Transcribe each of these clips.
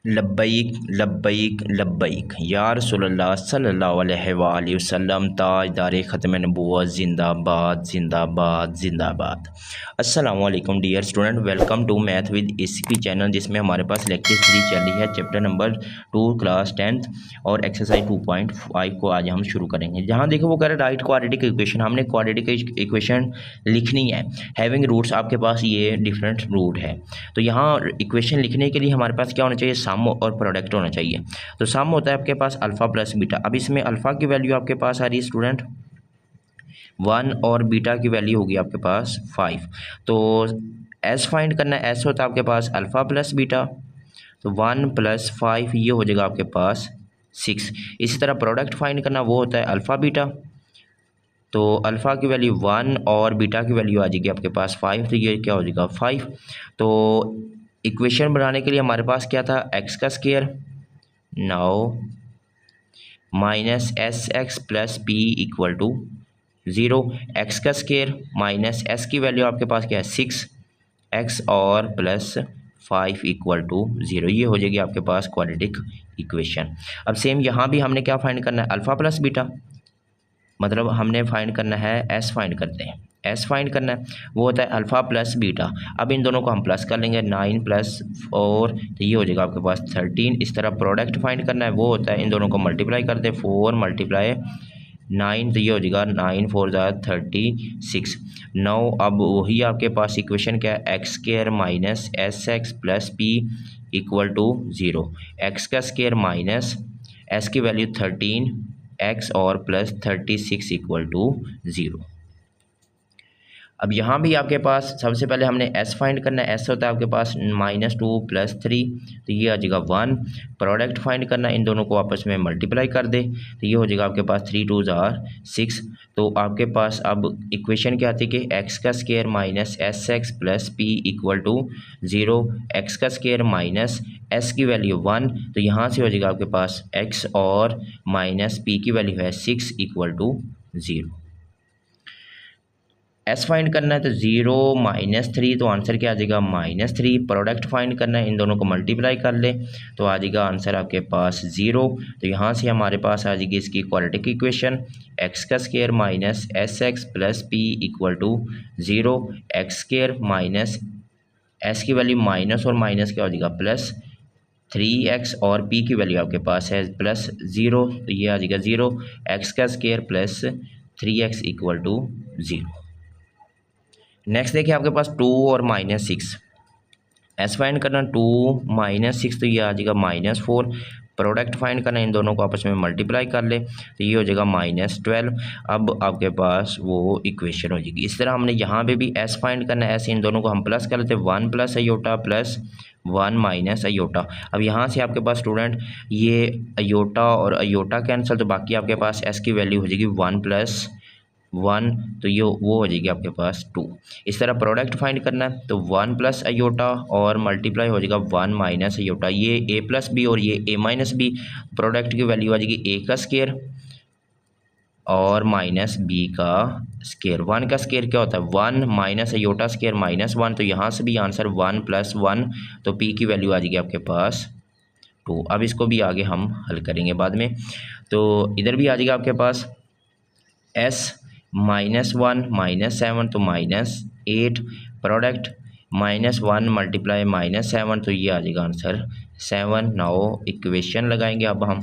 लब्बैक लब्बैक लब्बैक या रसूलल्लाह सल्लल्लाहु अलैहि वसल्लम ताजदार ख़त्म नबूवत ज़िंदाबाद ज़िंदाबाद ज़िंदाबाद। अस्सलामु अलैकुम dear student, welcome to math with ACP channel, जिसमें हमारे पास लेक्चर 3 चल रही है, चैप्टर नंबर 2 क्लास 10th और एक्सरसाइज 2.5 को आज हम शुरू करेंगे। जहाँ देखो वो कह रहे हैं राइट क्वाड्रेटिक इक्वेशन, हमने क्वाड्रेटिक इक्वेशन लिखनी है। हैविंग रूट्स, आपके पास ये डिफरेंट रूट है, तो यहाँ इक्वेशन लिखने के लिए हमारे पास क्या होना चाहिए, सम और प्रोडक्ट होना चाहिए। तो सम होता है आपके पास अल्फ़ा प्लस बीटा। अब इसमें अल्फ़ा की वैल्यू आपके पास आ रही है स्टूडेंट 1 और बीटा की वैल्यू होगी आपके पास 5। तो एस फाइंड करना है, एस होता है आपके पास अल्फ़ा प्लस बीटा, तो 1 + 5 ये हो जाएगा आपके पास 6। इसी तरह प्रोडक्ट फाइंड करना, वो होता है अल्फ़ा बीटा, तो अल्फ़ा की वैल्यू 1 और बीटा की वैल्यू आ जाएगी आपके पास 5, तो ये क्या हो जाएगा 5। तो इक्वेशन बनाने के लिए हमारे पास क्या था, एक्स का square now minus S x plus P equal to 0। X का स्क्वायर माइनस एस की वैल्यू आपके पास क्या है 6 एक्स और प्लस 5 इक्वल टू 0। ये हो जाएगी आपके पास क्वाड्रेटिक इक्वेशन। अब सेम यहाँ भी हमने क्या फाइंड करना है, अल्फ़ा प्लस बीटा, मतलब हमने फाइंड करना है एस फाइंड करते हैं, एस फाइंड करना है, वो होता है अल्फ़ा प्लस बीटा। अब इन दोनों को हम प्लस कर लेंगे, 9 + 4 तो ये हो जाएगा आपके पास 13। इस तरह प्रोडक्ट फाइंड करना है, वो होता है इन दोनों को मल्टीप्लाई कर दे, 4 × 9 तो ये हो जाएगा 9 × 4 = 36। 9 अब वही आपके पास इक्वेशन क्या है, x² minus S x plus P equal to 0। X का स्क्वायर माइनस एस की वैल्यू 13 एक्स और प्लस 36 इक्वल टू 0। अब यहाँ भी आपके पास सबसे पहले हमने s फाइंड करना है, s होता है आपके पास -2 + 3 तो ये आ जाएगा 1। प्रोडक्ट फाइंड करना है, इन दोनों को आपस में मल्टीप्लाई कर दे तो ये हो जाएगा आपके पास 3 × 2 = 6। तो आपके पास अब इक्वेशन क्या आती है कि एक्स का square minus S x plus P equal to 0। X का स्क्वायर माइनस एस की वैल्यू 1, तो यहाँ से हो जाएगा आपके पास एक्स और माइनस पी की वैल्यू है 6 इक्वल टू 0। एस फाइंड करना है तो 0 - 3, तो आंसर क्या आ जाएगा -3। प्रोडक्ट फाइंड करना है, इन दोनों को मल्टीप्लाई कर ले तो आ जाएगा आंसर आपके पास 0। तो यहाँ से हमारे पास आ जाएगी इसकी क्वाड्रेटिक इक्वेशन, एक्स का square minus S x plus P equal to 0। X square minus S की वैल्यू माइनस और माइनस क्या हो जाएगा प्लस 3x और p की वैल्यू आपके पास है प्लस 0, तो ये आ जाएगा 0। एक्स का square plus 3x equal to 0। Next देखिए आपके पास 2 और -6, एस फाइंड करना 2 - 6 तो ये आ जाएगा -4। प्रोडक्ट फाइंड करना, इन दोनों को आपस में मल्टीप्लाई कर ले तो ये हो जाएगा -12। अब आपके पास वो इक्वेशन हो जाएगी। इस तरह हमने यहाँ पे भी एस फाइंड करना है, ऐसे इन दोनों को हम प्लस कर लेते हैं, 1 + अयोटा प्लस 1 - अयोटा। अब यहाँ से आपके पास स्टूडेंट ये अयोटा और अयोटा कैंसिल, तो बाकी आपके पास एस की वैल्यू हो जाएगी 1 + 1, तो ये वो हो जाएगी आपके पास 2। इस तरह प्रोडक्ट फाइंड करना है तो 1 + अयोटा और मल्टीप्लाई हो जाएगा 1 - अयोटा, ये a + b और ये a - b। प्रोडक्ट की वैल्यू आ जाएगी a का स्क्वायर और माइनस b का स्क्वायर। 1 का स्क्वायर क्या होता है 1 - अयोटा स्क्वायर -1, तो यहाँ से भी आंसर 1 + 1, तो p की वैल्यू आ जाएगी आपके पास 2। अब इसको भी आगे हम हल करेंगे बाद में। तो इधर भी आ जाएगा आपके पास s -1 -7 तो -8। प्रोडक्ट -1 × -7 तो ये आ जाएगा आंसर 7। नाउ इक्वेशन लगाएंगे अब हम,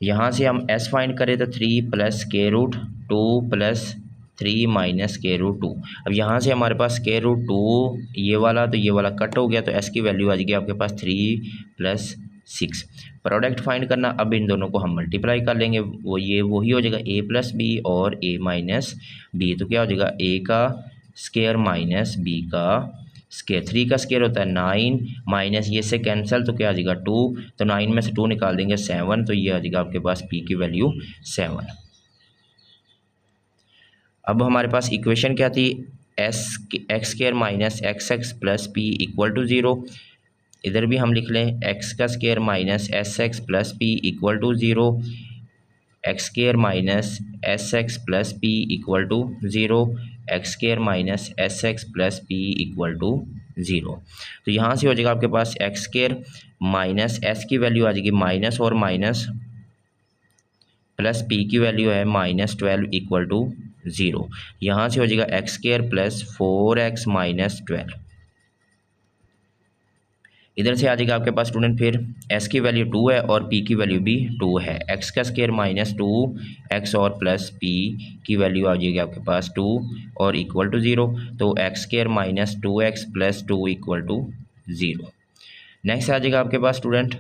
यहाँ से हम s फाइंड करें तो 3 + √2 + 3 - √2। अब यहाँ से हमारे पास √2 ये वाला तो ये वाला कट हो गया, तो s की वैल्यू आ जाएगी आपके पास 3 + 6। प्रोडक्ट फाइंड करना, अब इन दोनों को हम मल्टीप्लाई कर लेंगे, वो ये वही हो जाएगा a + b और a - b, तो क्या हो जाएगा a का स्क्वायर माइनस b का स्क्वायर। 3 का स्क्वायर होता है 9 माइनस ये से कैंसिल, तो क्या आ जाएगा 2, तो 9 में से 2 निकाल देंगे 7, तो ये आ जाएगा आपके पास p की वैल्यू 7। अब हमारे पास इक्वेशन क्या थी, x² minus x x plus P equal to 0। इधर भी हम लिख लें एक्स का square minus S x plus P equal to 0। x² minus S x plus P equal to 0। x² minus S x plus P equal to zero. तो यहाँ से हो जाएगा आपके पास एक्स स्क्वायर माइनस एस की वैल्यू आ जाएगी माइनस और माइनस प्लस पी की वैल्यू है -12 इक्वल टू ज़ीरो। यहाँ से हो जाएगा x square plus 4x minus 12। इधर से आ जाएगा आपके पास स्टूडेंट फिर s की वैल्यू 2 है और p की वैल्यू भी 2 है। x का स्क्वायर -2x और प्लस p की वैल्यू आ जाएगी आपके पास 2 और इक्वल टू ज़ीरो। तो X square -2x plus 2 equal to zero. Next आ जाएगा आपके पास स्टूडेंट,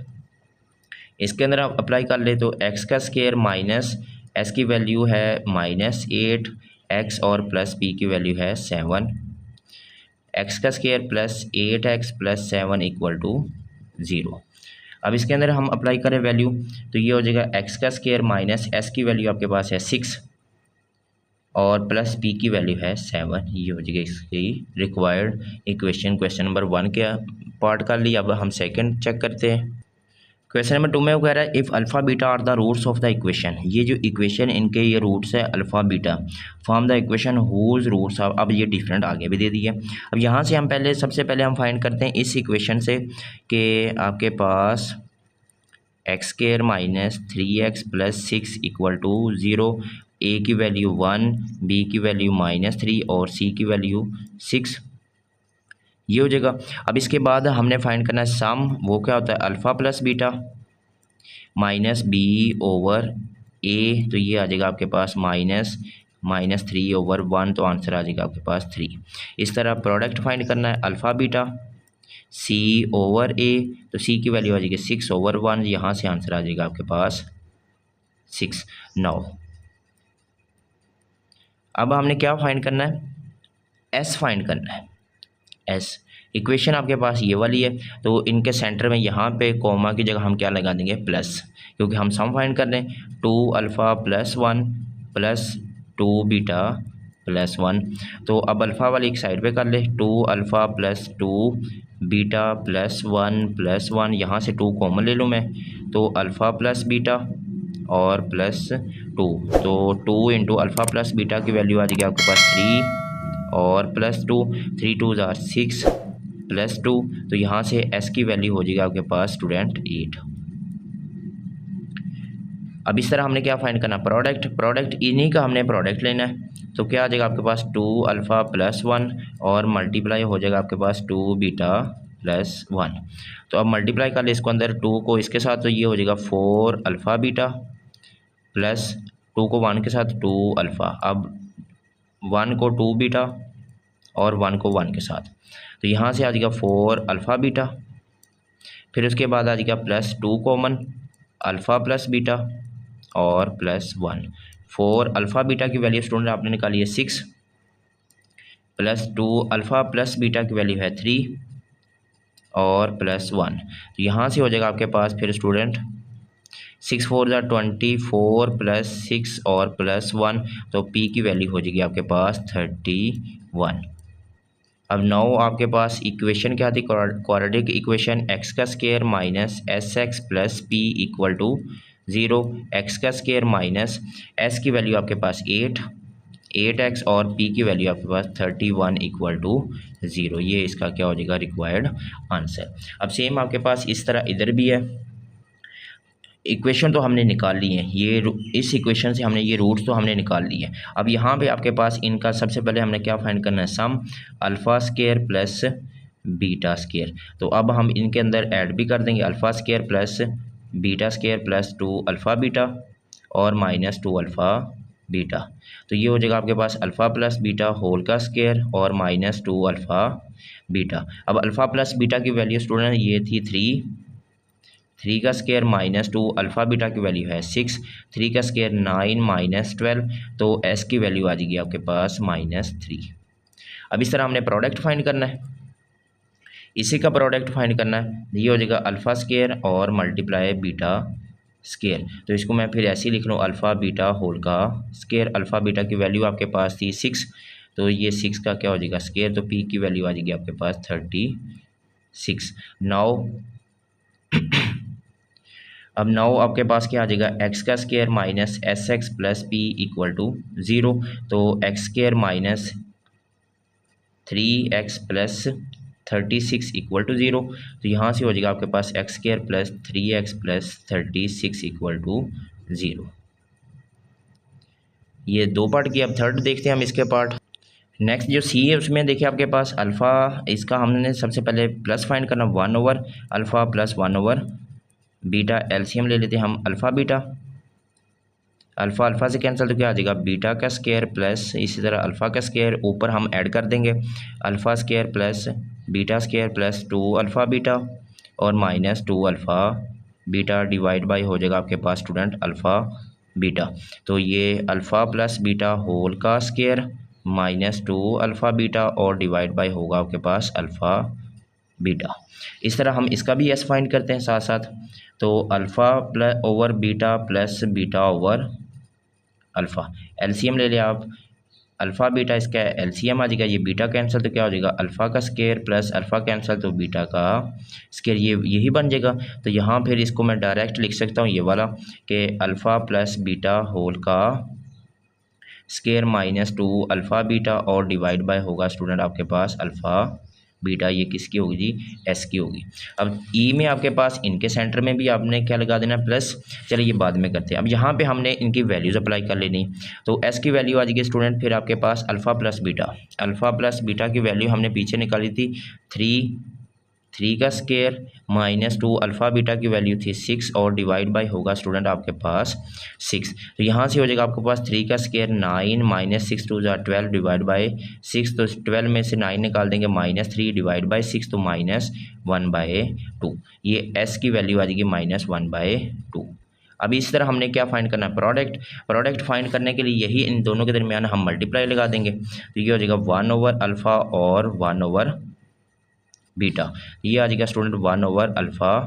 इसके अंदर आप अप्लाई कर ले तो x का स्क्वायर माइनस s की वैल्यू है -8 x और प्लस p की वैल्यू है 7। एक्स का स्क्वायर प्लस 8x प्लस 7 इक्वल टू ज़ीरो। अब इसके अंदर हम अप्लाई करें वैल्यू तो ये हो जाएगा एक्स का स्क्वायर माइनस एस की वैल्यू आपके पास है 6 और प्लस पी की वैल्यू है 7। ये हो जाएगा इसकी रिक्वायर्ड इक्वेशन। क्वेश्चन नंबर 1 के पार्ट कर लिया। अब हम सेकंड चेक करते हैं। क्वेश्चन नंबर 2 में वो कह रहा है if alpha beta are the roots of the equation. ये जो इक्वेशन इनके ये रूट्स है alpha beta, form the equation whose roots. अब ये डिफरेंट आगे भी दे दिए। अब यहाँ से हम सबसे पहले हम फाइंड करते हैं इस इक्वेशन से कि आपके पास X square minus 3x plus 6 equal to zero. A की वैल्यू 1, बी की वैल्यू -3 और सी की वैल्यू 6। ये हो जाएगा। अब इसके बाद हमने फाइंड करना है सम। वो क्या होता है alpha plus beta minus B over A. तो ये आ जाएगा आपके पास -3 ओवर 1। तो आंसर आ जाएगा आपके पास 3। इस तरह प्रोडक्ट फाइंड करना है alpha beta C over A. तो सी की वैल्यू आ जाएगी 6 ओवर 1। यहाँ से आंसर आ जाएगा आपके पास 6। 9। अब हमने क्या फाइंड करना है, एस फाइंड करना है। एस इक्वेशन आपके पास ये वाली है तो इनके सेंटर में यहाँ पे कॉमा की जगह हम क्या लगा देंगे प्लस, क्योंकि हम सम फाइंड कर रहे हैं 2 alpha plus 1 plus 2 beta plus 1। तो अब अल्फ़ा वाली एक साइड पे कर ले 2 अल्फ़ा प्लस 2 बीटा प्लस 1 यहाँ से 2 कॉमन ले लूँ मैं तो अल्फ़ा प्लस बीटा और प्लस 2। तो 2 इंटू अल्फ़ा प्लस बीटा की वैल्यू आ जाएगी आपके पास 3 और प्लस 2। 3 2 ज़ार 6 प्लस 2। तो यहाँ से s की वैल्यू हो जाएगी आपके पास स्टूडेंट 8। अब इस तरह हमने क्या फाइंड करना प्रोडक्ट इन्हीं का हमने प्रोडक्ट लेना है। तो क्या आ जाएगा आपके पास 2 अल्फ़ा प्लस 1 और मल्टीप्लाई हो जाएगा आपके पास 2 बीटा प्लस 1। तो अब मल्टीप्लाई कर ले इसको अंदर 2 को इसके साथ तो ये हो जाएगा 4 अल्फ़ा बीटा प्लस 2 को 1 के साथ 2 अल्फ़ा। अब 1 को 2 बीटा और 1 को 1 के साथ तो यहाँ से आ जाएगा 4 अल्फ़ा बीटा। फिर उसके बाद आ जाएगा plus 2 common alpha plus beta और प्लस 1। 4 अल्फ़ा बीटा की वैल्यू स्टूडेंट आपने निकाली है 6 प्लस 2 अल्फ़ा प्लस बीटा की वैल्यू है 3 और प्लस 1। तो यहाँ से हो जाएगा आपके पास फिर स्टूडेंट 6 4 ज़ा 24 प्लस 6 और प्लस 1। तो p की वैल्यू हो जाएगी आपके पास 31। अब 9 आपके पास इक्वेशन क्या थी क्वाड्रेटिक इक्वेशन एक्स का square minus S x plus P equal to zero. X का स्क्वायर माइनस एस की वैल्यू आपके पास 8x और p की वैल्यू आपके पास 31 इक्वल टू ज़ीरो। ये इसका क्या हो जाएगा रिक्वायर्ड आंसर। अब सेम आपके पास इस तरह इधर भी है। इक्वेशन तो हमने निकाल ली है, ये इस इक्वेशन से हमने ये रूट्स तो हमने निकाल लिए। अब यहाँ पे आपके पास इनका सबसे पहले हमने क्या फाइंड करना है sum alpha square plus beta square. तो अब हम इनके अंदर ऐड भी कर देंगे alpha square plus beta square plus 2 alpha beta और माइनस 2 अल्फ़ा बीटा। तो ये हो जाएगा आपके पास अल्फ़ा प्लस बीटा होल का स्क्वायर और माइनस 2 अल्फ़ा बीटा। अब अल्फ़ा प्लस बीटा की वैल्यू स्टूडेंट ये थी 3 का स्क्वायर माइनस 2 अल्फ़ा बीटा की वैल्यू है 6। 3 का स्क्वायर 9 माइनस 12। तो s की वैल्यू आ जाएगी आपके पास -3। अब इस तरह हमने प्रोडक्ट फाइंड करना है, इसी का प्रोडक्ट फाइंड करना है। ये हो जाएगा अल्फ़ा स्क्वायर और मल्टीप्लाई बीटा स्क्वायर। तो इसको मैं फिर ऐसे ही लिख लूँ अल्फ़ा बीटा होल का स्क्वायर। अल्फ़ा बीटा की वैल्यू आपके पास थी 6 तो ये 6 का क्या हो जाएगा स्क्वायर। तो p की वैल्यू आ जाएगी आपके पास 36। अब 9 आपके पास क्या आ जाएगा एक्स का square minus S x plus P equal to zero. तो X square minus 3x plus 36 equal to 0। तो यहाँ से हो जाएगा आपके पास X square plus 3x plus 36 equal to 0। ये दो पार्ट की। अब थर्ड देखते हैं हम इसके पार्ट। नेक्स्ट जो सी है उसमें देखिए आपके पास अल्फ़ा, इसका हमने सबसे पहले प्लस फाइंड करना 1/अल्फ़ा प्लस 1/बीटा। एलसीएम ले लेते हैं हम अल्फ़ा बीटा। अल्फ़ा अल्फ़ा से कैंसिल तो क्या आ जाएगा बीटा का स्क्वायर प्लस इसी तरह अल्फ़ा का स्क्वायर, ऊपर हम ऐड कर देंगे alpha square plus beta square plus 2 alpha beta और minus 2 alpha beta divide by हो जाएगा आपके पास स्टूडेंट अल्फ़ा बीटा। तो ये अल्फ़ा प्लस बीटा होल का स्क्वायर माइनस 2 अल्फ़ा बीटा और डिवाइड बाई होगा आपके पास अल्फ़ा बीटा। इस तरह हम इसका भी एस फाइंड करते हैं साथ साथ। तो alpha plus over beta plus beta over alpha. LCM ले लिया आप, अल्फ़ा बीटा इसका एलसीएम आ जाएगा, ये बीटा कैंसिल तो क्या हो जाएगा अल्फ़ा का स्क्वायर प्लस अल्फ़ा कैंसिल तो बीटा का स्क्वायर, ये यही बन जाएगा। तो यहाँ फिर इसको मैं डायरेक्ट लिख सकता हूँ ये वाला कि अल्फ़ा प्लस बीटा होल का स्क्वायर माइनस 2 अल्फ़ा बीटा और डिवाइड बाय होगा स्टूडेंट आपके पास अल्फ़ा बीटा। ये किसकी होगी जी एस की होगी। अब ई में आपके पास इनके सेंटर में भी आपने क्या लगा देना प्लस। चलिए ये बाद में करते हैं। अब यहाँ पे हमने इनकी वैल्यूज़ अप्लाई कर लेनी। तो एस की वैल्यू आ जाएगी स्टूडेंट फिर आपके पास alpha plus beta. Alpha plus beta की वैल्यू हमने पीछे निकाली थी 3 का स्क्वायर माइनस 2 अल्फ़ा बीटा की वैल्यू थी 6 और डिवाइड बाय होगा स्टूडेंट आपके पास 6। तो यहाँ से हो जाएगा आपके पास 3 का स्क्वायर 9 माइनस 6 2 12 डिवाइड बाय 6। तो 12 में से 9 निकाल देंगे माइनस 3 डिवाइड बाय 6 तो माइनस 1/2। ये एस की वैल्यू आ जाएगी माइनस 1/2। अब इस तरह हमने क्या फाइंड करना है प्रोडक्ट फाइंड करने के लिए यही इन दोनों के दरमियान हम मल्टीप्लाई लगा देंगे। तो ये हो जाएगा 1/अल्फ़ा और 1/बीटा। ये आ जाएगा स्टूडेंट 1/अल्फ़ा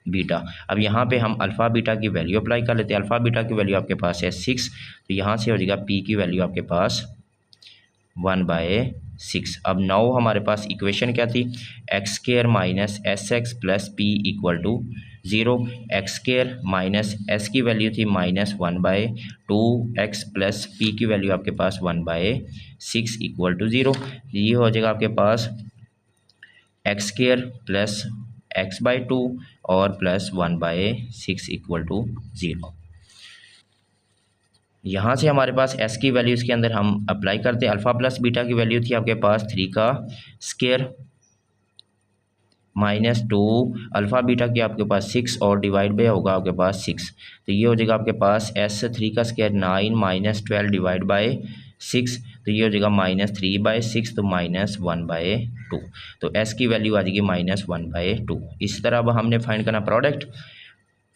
बीटा। अब यहाँ पे हम अल्फ़ा बीटा की वैल्यू अप्लाई कर लेते हैं। अल्फ़ा बीटा की वैल्यू आपके पास है 6। तो यहाँ से हो जाएगा पी की वैल्यू आपके पास 1/6। अब नाउ हमारे पास इक्वेशन क्या थी X square minus S x plus P equal to 0। X square minus S की वैल्यू थी माइनस 1/2 एक्स प्लस पी की वैल्यू आपके पास 1/6 इक्वल टू 0। ये हो जाएगा आपके पास एक्स स्क्वायर प्लस x/2 और प्लस 1/6 इक्वल टू 0। यहाँ से हमारे पास s की वैल्यू इसके अंदर हम अप्लाई करते हैं। अल्फ़ा प्लस बीटा की वैल्यू थी आपके पास 3 का स्क्वायर माइनस 2 अल्फ़ा बीटा की आपके पास 6 और डिवाइड बाय होगा आपके पास 6। तो ये हो जाएगा आपके पास s 3 का स्क्वायर 9 माइनस 12 डिवाइड बाय 6। तो ये हो जाएगा माइनस 3/6 तो माइनस 1/2। तो s की वैल्यू आ जाएगी माइनस 1/2। इस तरह अब हमने फाइंड करना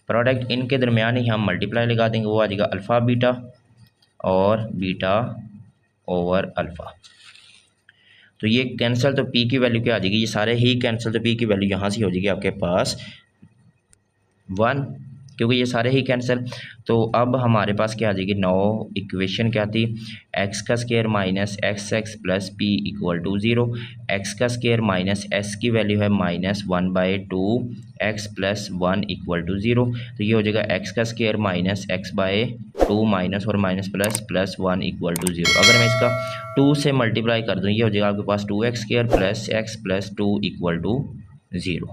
प्रोडक्ट इनके दरमियान ही हम मल्टीप्लाई लगा देंगे, वो आ जाएगा अल्फ़ा बीटा और बीटा ओवर अल्फ़ा। तो ये कैंसिल तो p की वैल्यू क्या आ जाएगी, ये सारे ही कैंसिल तो p की वैल्यू यहाँ से हो जाएगी आपके पास 1, क्योंकि ये सारे ही कैंसिल। तो अब हमारे पास क्या आ जाएगी नौ इक्वेशन क्या थी एक्स का square minus x x plus P equal to 0। X का स्क्वायर माइनस एस की वैल्यू है minus 1/2 x plus 1 equal to 0। तो ये हो जाएगा एक्स का स्क्वायर माइनस x/2 माइनस और माइनस प्लस 1 इक्वल टू 0। अगर मैं इसका 2 से मल्टीप्लाई कर दूँ ये हो जाएगा आपके पास 2x² plus x plus 2 equal to 0।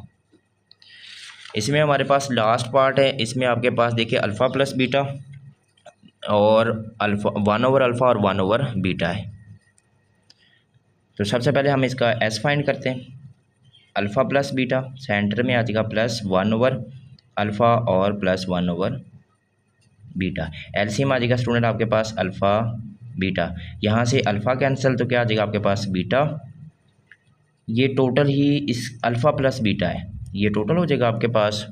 इसमें हमारे पास लास्ट पार्ट है, इसमें आपके पास देखिए अल्फ़ा प्लस बीटा और अल्फ़ा 1/अल्फ़ा और 1/बीटा है। तो सबसे पहले हम इसका एस फाइंड करते हैं। अल्फ़ा प्लस बीटा सेंटर में आ जाएगा प्लस 1/अल्फ़ा और प्लस 1/बीटा। एलसीएम आ जाएगा स्टूडेंट आपके पास अल्फ़ा बीटा। यहाँ से अल्फ़ा कैंसिल तो क्या आ जाएगा आपके पास बीटा। ये टोटल ही इस अल्फ़ा प्लस बीटा है, ये टोटल हो जाएगा आपके पास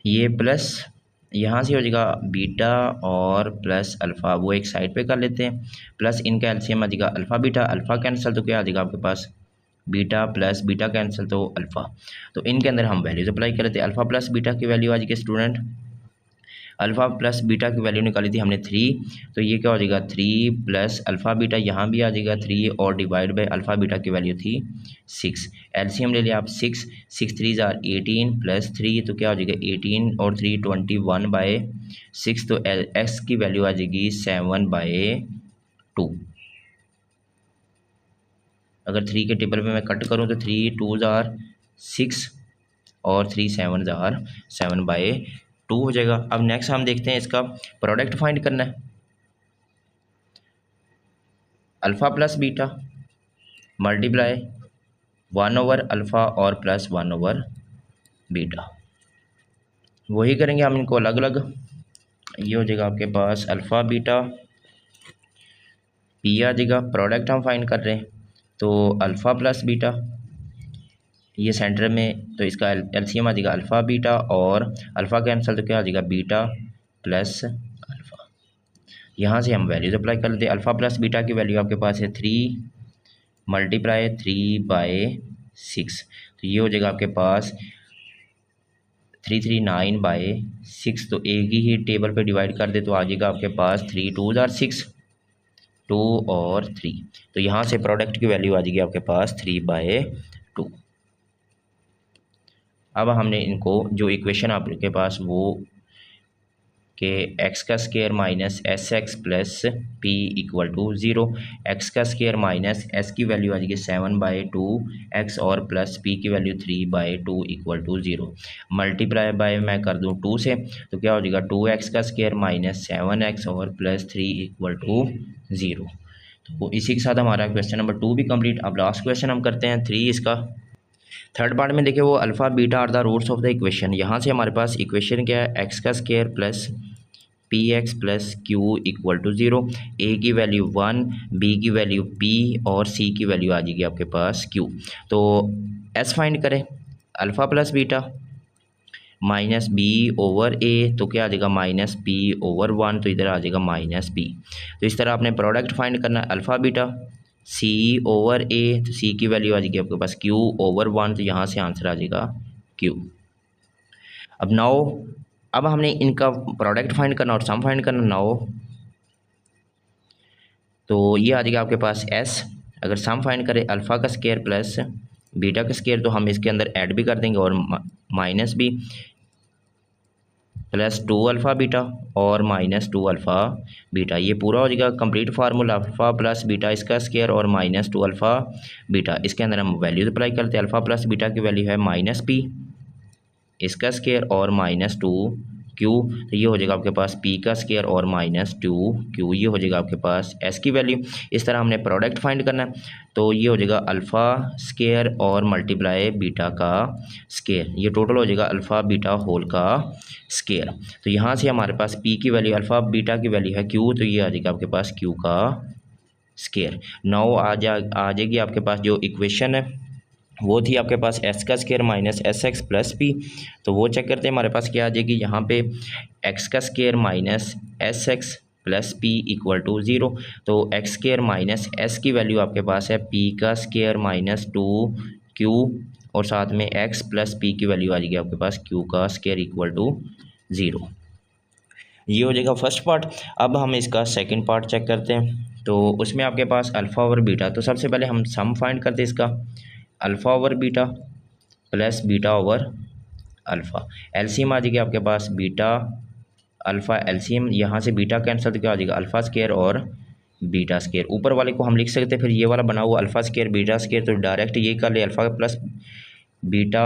ये प्लस यहाँ से हो जाएगा बीटा और प्लस अल्फ़ा, वो एक साइड पे कर लेते हैं। प्लस इनका एलसीएम आ जाएगा अल्फ़ा बीटा। अल्फ़ा कैंसिल तो क्या आ जाएगा आपके पास बीटा प्लस बीटा कैंसिल तो अल्फ़ा। तो इनके अंदर हम वैल्यूज अप्लाई कर लेते हैं। अल्फ़ा प्लस बीटा की वैल्यू आ जाएगी स्टूडेंट, अल्फ़ा प्लस बीटा की वैल्यू निकाली थी हमने 3। तो ये क्या हो जाएगा 3 प्लस अल्फ़ा बीटा यहाँ भी आ जाएगा 3 और डिवाइड बाय अल्फ़ा बीटा की वैल्यू थी 6। एलसीएम ले लिया आप 6 3 * 18 प्लस 3 तो क्या हो जाएगा 18 और 3 21/6। तो एक्स की वैल्यू आ जाएगी 7/2। अगर 3 के टेबल पे मैं कट करूँ तो 3 2 ज़ार 6 और 3 7 ज़ार 7/2 हो जाएगा। अब नेक्स्ट हम देखते हैं इसका प्रोडक्ट फाइंड करना है। अल्फ़ा प्लस बीटा मल्टीप्लाई 1/अल्फ़ा और प्लस 1/बीटा, वही करेंगे हम इनको अलग अलग। ये हो जाएगा आपके पास अल्फ़ा बीटा, पी आ जाएगा। प्रोडक्ट हम फाइंड कर रहे हैं तो अल्फ़ा प्लस बीटा, ये सेंटर में तो इसका एलसीएम आ जाएगा अल्फ़ा बीटा, और अल्फ़ा कैंसिल तो क्या आ जाएगा बीटा प्लस अल्फ़ा। यहाँ से हम वैल्यूज अप्लाई कर लेते हैं। अल्फ़ा प्लस बीटा की वैल्यू आपके पास है 3 मल्टीप्लाई 3/6, तो ये हो जाएगा आपके पास 339/6। तो एक ही टेबल पे डिवाइड कर दे तो आ जाएगा आपके पास 3 2 ज़ार 6, 2 और 3, तो यहाँ से प्रोडक्ट की वैल्यू आ जाएगी आपके पास 3/2। अब हमने इनको जो इक्वेशन आपके पास वो कि एक्स का square minus S x plus P equal to 0, x का स्केयर माइनस एस की वैल्यू आ जाएगी 7/2 एक्स और प्लस पी की value 3/2 equal to 0, multiply by मैं कर दूँ 2 से तो क्या हो जाएगा 2x का स्केयर माइनस 7x और प्लस 3 इक्वल टू 0। तो इसी के साथ हमारा क्वेश्चन नंबर 2 भी कंप्लीट। अब लास्ट क्वेश्चन हम करते हैं 3 इसका। थर्ड पार्ट में देखिए वो alpha beta are the roots of the equation. यहाँ से हमारे पास इक्वेशन क्या है, एक्स का square plus P X plus Q equal to 0, A की वैल्यू 1, बी की वैल्यू पी और सी की वैल्यू आ जाएगी आपके पास क्यू। तो एस फाइंड करें, alpha plus beta minus B over A, तो क्या आ जाएगा माइनस पी ओवर 1, तो इधर आ जाएगा माइनस बी। तो इस तरह आपने प्रोडक्ट फाइंड करना है, alpha beta C over A, तो सी की वैल्यू आ जाएगी आपके पास क्यू ओवर 1, तो यहाँ से आंसर आ जाएगा क्यू। अब नाउ अब हमने इनका प्रोडक्ट फाइंड करना और सम फाइंड करना। नाउ तो ये आ जाएगा आपके पास एस, अगर सम फाइंड करें अल्फ़ा का स्केयर प्लस बीटा का स्केयर, तो हम इसके अंदर ऐड भी कर देंगे और minus b plus 2 alpha beta और माइनस 2 अल्फ़ा बीटा, ये पूरा हो जाएगा complete formula. Alpha plus beta इसका स्केयर और माइनस 2 अल्फ़ा बीटा, इसके अंदर हम वैल्यूज अप्लाई करते हैं। अल्फ़ा प्लस बीटा की वैल्यू है माइनस पी इसका स्केयर और माइनस 2 क्यू, तो ये हो जाएगा आपके पास पी का स्केयर और माइनस 2 क्यू, ये हो जाएगा आपके पास एस की वैल्यू। इस तरह हमने प्रोडक्ट फाइंड करना है, तो ये हो जाएगा अल्फ़ा स्केयर और मल्टीप्लाई बीटा का स्केयर, ये टोटल हो जाएगा अल्फ़ा बीटा होल का स्केयर। तो यहाँ से हमारे पास पी की वैल्यू अल्फ़ा बीटा की वैल्यू है क्यू, तो ये आ जाएगा आपके पास क्यू का स्केयर। नाउ आ जाएगी आपके पास जो इक्वेशन है वो थी आपके पास एक्स का square minus S x plus P, तो वो चेक करते हैं हमारे पास क्या आ जाएगी। यहाँ पे एक्स का square minus S x plus P equal to 0, तो एक्स स्केयर माइनस एस की वैल्यू आपके पास है पी का स्केयर माइनस 2 क्यू, और साथ में एक्स प्लस पी की वैल्यू आ जाएगी आपके पास क्यू का स्केयर इक्वल टू 0। ये हो जाएगा फर्स्ट पार्ट। अब हम इसका सेकंड पार्ट चेक करते हैं, तो उसमें आपके पास अल्फ़ा और बीटा, तो सबसे पहले हम सम फाइंड करते हैं इसका, alpha over beta plus beta over alpha, LCM आ जाएगी आपके पास बीटा अल्फ़ा एलसीएम, यहाँ से बीटा कैंसिल तो क्या आ जाएगा अल्फ़ा स्केयर और बीटा स्केयर। ऊपर वाले को हम लिख सकते हैं फिर ये वाला बना हुआ अल्फ़ा स्केयर बीटा स्केयर, तो डायरेक्ट ये कर ले अल्फ़ा प्लस बीटा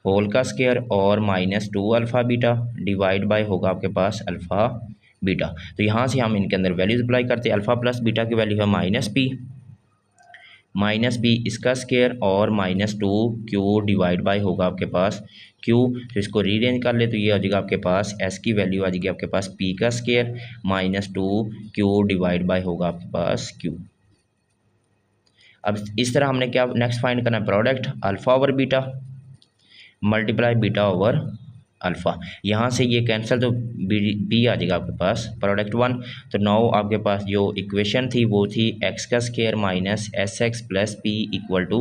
होल का स्केयर और minus 2 alpha beta divide by होगा आपके पास अल्फ़ा बीटा। तो यहाँ से हम इनके अंदर वैल्यूज अप्लाई करते हैं। अल्फ़ा प्लस बीटा की वैल्यू है माइनस पी इसका स्केयर और माइनस 2 क्यू डिवाइड बाय होगा आपके पास क्यू, तो इसको रीअरेंज कर ले तो ये आ जाएगा आपके पास एस की वैल्यू आ जाएगी आपके पास पी का square minus 2 q divide bye होगा आपके पास क्यू। अब इस तरह हमने क्या नेक्स्ट फाइंड करना है, product alpha over beta multiply beta over alpha, यहाँ से ये कैंसिल तो बी आ जाएगा आपके पास प्रोडक्ट 1। तो नाउ आपके पास जो इक्वेशन थी वो थी एक्स का square minus S x plus P equal to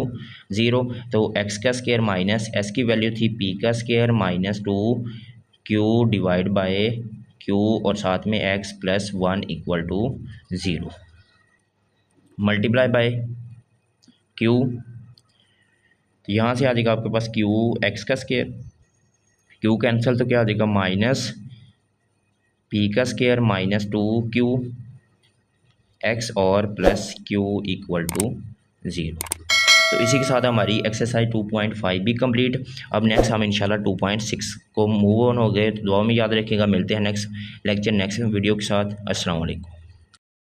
0, तो एक्स का स्केयर माइनस एस की वैल्यू थी पी का square minus 2 q divide by q और साथ में x plus 1 equal to 0, multiply by q, तो यहाँ से आ जाएगा आपके पास क्यू एक्स का स्केयर, क्यू कैंसिल तो क्या आ जाएगा माइनस पी का स्केयर माइनस 2 क्यू एक्स और प्लस क्यू इक्वल टू 0। तो इसी के साथ हमारी एक्सरसाइज 2.5 भी कंप्लीट। अब नेक्स्ट हम इंशाल्लाह 2.6 को मूव ऑन हो गए। तो दुआ में याद रखिएगा, मिलते हैं नेक्स्ट लेक्चर नेक्स्ट वीडियो के साथ। अस्सलाम वालेकुम।